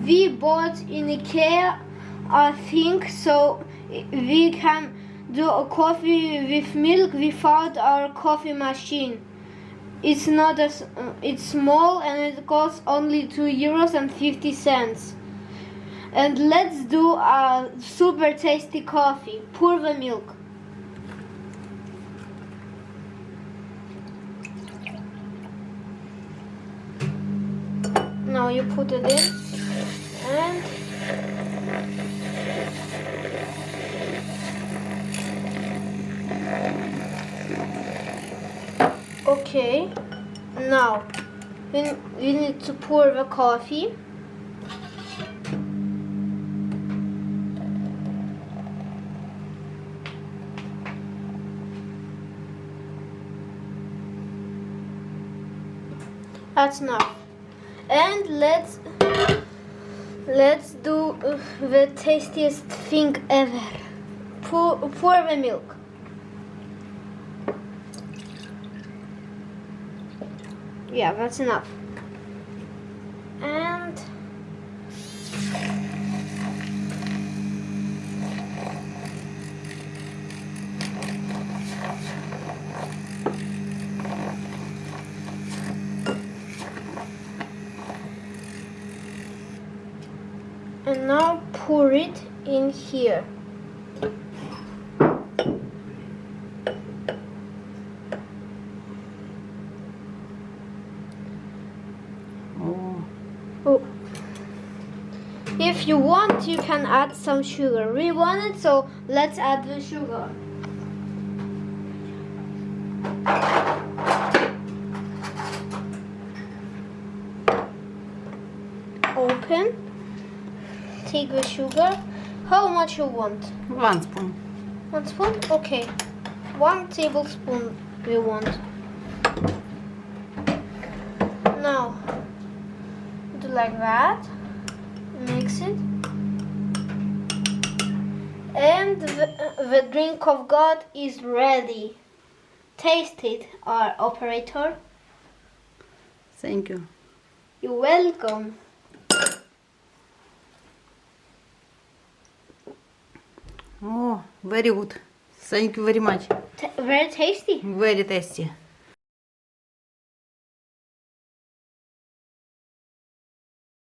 we bought in Ikea a thing so we can do a coffee with milk without our coffee machine. It's not as it's small and it costs only €2.50. And let's do a super tasty coffee. Pour the milk. Now you put it in and okay, now we need to pour the coffee. That's enough. And let's do the tastiest thing ever. Pour the milk. Yeah, that's enough. And now pour it in here. Oh. If you want, you can add some sugar. We want it, so let's add the sugar. Open. Take the sugar. How much you want? 1 spoon. 1 spoon? Okay. 1 tablespoon we want. Now, do like that. Mix it. And the drink of God is ready. Taste it, our operator. Thank you. You're welcome. Oh, very good. Thank you very much. Very tasty. Very tasty.